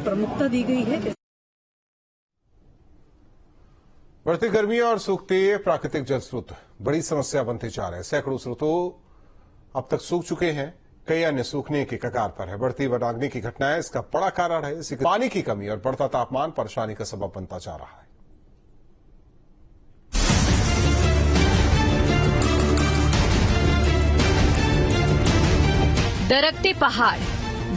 प्रमुखता दी गई है। बढ़ती गर्मी और सूखते प्राकृतिक जल स्रोत बड़ी समस्या बनते जा रहे हैं। सैकड़ों स्रोतों अब तक सूख चुके हैं, कई अन्य सूखने के कगार पर है। बढ़ती वनाग्नि की घटनाएं इसका बड़ा कारण है। इसी पानी की कमी और बढ़ता तापमान परेशानी का सबब बनता जा रहा है। दरकते पहाड़,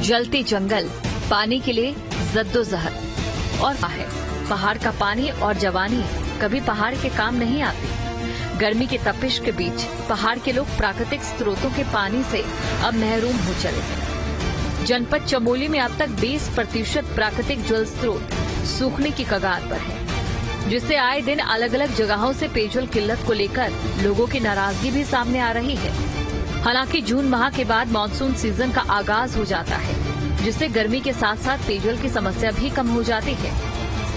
जलते जंगल, पानी के लिए जद्दोजहद और पहाड़ का पानी और जवानी कभी पहाड़ के काम नहीं आती। गर्मी की तपिश के बीच पहाड़ के लोग प्राकृतिक स्रोतों के पानी से अब महरूम हो चले हैं। जनपद चमोली में अब तक 20% प्राकृतिक जल स्रोत सूखने की कगार पर है, जिससे आए दिन अलग अलग जगहों से पेयजल किल्लत को लेकर लोगों की नाराजगी भी सामने आ रही है। हालांकि जून माह के बाद मानसून सीजन का आगाज हो जाता है, जिससे गर्मी के साथ साथ पेयजल की समस्या भी कम हो जाती है।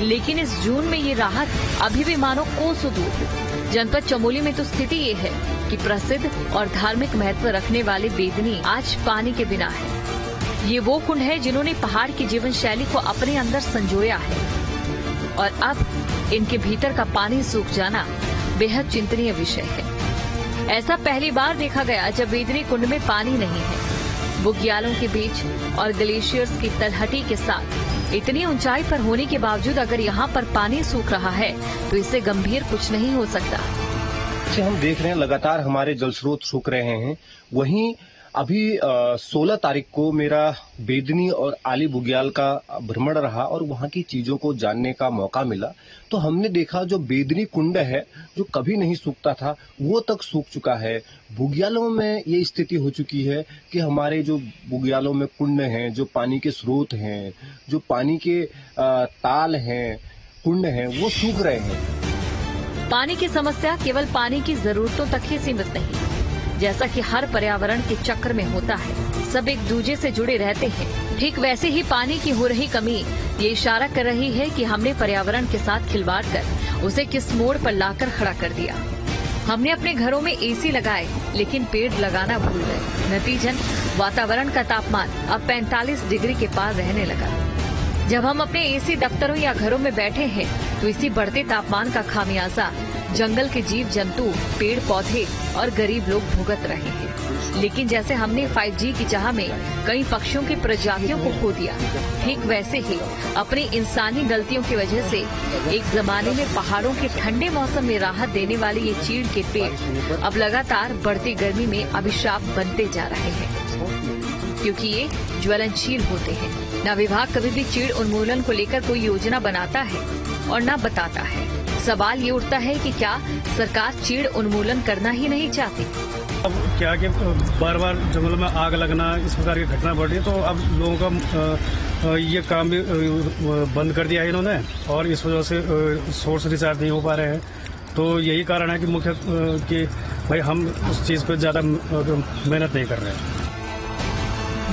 लेकिन इस जून में ये राहत अभी भी मानो कोसों दूर। जनपद चमोली में तो स्थिति ये है कि प्रसिद्ध और धार्मिक महत्व रखने वाले बेदनी आज पानी के बिना है। ये वो कुंड है जिन्होंने पहाड़ की जीवन शैली को अपने अंदर संजोया है, और अब इनके भीतर का पानी सूख जाना बेहद चिंतनीय विषय है। ऐसा पहली बार देखा गया जब बेदनी कुंड में पानी नहीं है। बुग्यालों के बीच और ग्लेशियर्स की तलहटी के साथ इतनी ऊंचाई पर होने के बावजूद अगर यहाँ पर पानी सूख रहा है तो इससे गंभीर कुछ नहीं हो सकता। हम देख रहे हैं लगातार हमारे जल स्रोत सूख रहे हैं। वहीं अभी 16 तारीख को मेरा बेदनी और आली बुग्याल का भ्रमण रहा और वहां की चीजों को जानने का मौका मिला। तो हमने देखा जो बेदनी कुंड है, जो कभी नहीं सूखता था, वो तक सूख चुका है। बुग्यालों में ये स्थिति हो चुकी है कि हमारे जो बुग्यालों में कुंड हैं, जो पानी के स्रोत हैं, जो पानी के ताल हैं, कुंड हैं, वो सूख रहे हैं। पानी की समस्या केवल पानी की जरूरतों तक ही सीमित नहीं, जैसा कि हर पर्यावरण के चक्र में होता है, सब एक दूसरे से जुड़े रहते हैं। ठीक वैसे ही पानी की हो रही कमी ये इशारा कर रही है कि हमने पर्यावरण के साथ खिलवाड़ कर उसे किस मोड़ पर लाकर खड़ा कर दिया। हमने अपने घरों में एसी लगाए लेकिन पेड़ लगाना भूल गए। नतीजन वातावरण का तापमान अब 45 डिग्री के पार रहने लगा। जब हम अपने एसी दफ्तरों या घरों में बैठे हैं तो इसी बढ़ते तापमान का खामियाजा जंगल के जीव जंतु, पेड़ पौधे और गरीब लोग भुगत रहे हैं। लेकिन जैसे हमने 5G की चाह में कई पक्षियों की प्रजातियों को खो दिया, ठीक वैसे ही अपनी इंसानी गलतियों की वजह से एक जमाने में पहाड़ों के ठंडे मौसम में राहत देने वाले ये चीड़ के पेड़ अब लगातार बढ़ती गर्मी में अभिशाप बनते जा रहे हैं, क्योंकि ये ज्वलनशील होते हैं। न विभाग कभी भी चीड़ उन्मूलन को लेकर कोई योजना बनाता है और न बताता है। सवाल ये उठता है कि क्या सरकार चीड़ उन्मूलन करना ही नहीं चाहती? अब क्या कि बार बार जंगलों में आग लगना, इस प्रकार की घटना बढ़ रही है, तो अब लोगों का ये काम भी बंद कर दिया है इन्होंने, और इस वजह से सोर्स रिचार्ज नहीं हो पा रहे हैं। तो यही कारण है कि मुख्य कि भाई हम उस चीज पर ज्यादा मेहनत नहीं कर रहे हैं।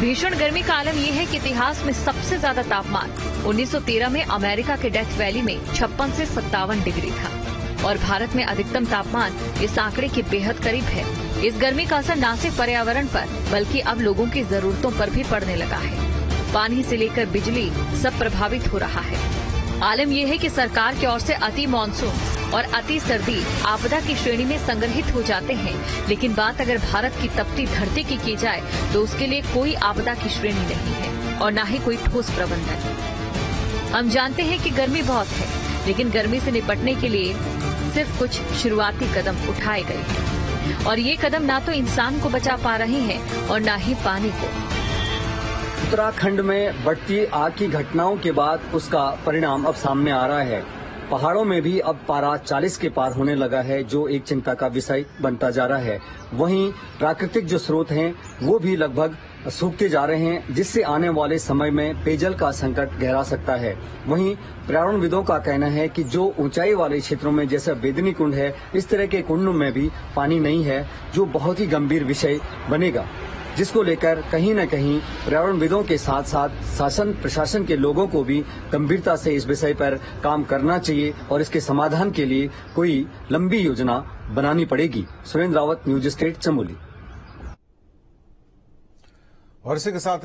भीषण गर्मी का आलम यह है कि इतिहास में सबसे ज्यादा तापमान 1913 में अमेरिका के डेथ वैली में 56 से 57 डिग्री था, और भारत में अधिकतम तापमान इस आंकड़े के बेहद करीब है। इस गर्मी का असर न सिर्फ पर्यावरण पर बल्कि अब लोगों की जरूरतों पर भी पड़ने लगा है। पानी से लेकर बिजली सब प्रभावित हो रहा है। आलम यह है कि सरकार की ओर से अति मानसून और अति सर्दी आपदा की श्रेणी में संग्रहित हो जाते हैं, लेकिन बात अगर भारत की तपती धरती की जाए तो उसके लिए कोई आपदा की श्रेणी नहीं है और न ही कोई ठोस प्रबंधन। हम जानते हैं कि गर्मी बहुत है, लेकिन गर्मी से निपटने के लिए सिर्फ कुछ शुरुआती कदम उठाए गए हैं, और ये कदम न तो इंसान को बचा पा रहे हैं और न ही पानी को। उत्तराखंड में बढ़ती आग की घटनाओं के बाद उसका परिणाम अब सामने आ रहा है। पहाड़ों में भी अब पारा 40 के पार होने लगा है, जो एक चिंता का विषय बनता जा रहा है। वहीं प्राकृतिक जो स्रोत हैं वो भी लगभग सूखते जा रहे हैं, जिससे आने वाले समय में पेयजल का संकट गहरा सकता है। वहीं पर्यावरणविदों का कहना है कि जो ऊंचाई वाले क्षेत्रों में जैसा बेदनी कुंड है, इस तरह के कुंडों में भी पानी नहीं है, जो बहुत ही गंभीर विषय बनेगा, जिसको लेकर कहीं न कहीं पर्यावरणविदों के साथ साथ शासन प्रशासन के लोगों को भी गंभीरता से इस विषय पर काम करना चाहिए और इसके समाधान के लिए कोई लंबी योजना बनानी पड़ेगी। Surendra Rawat, news state, Chamoli. और इसी के साथ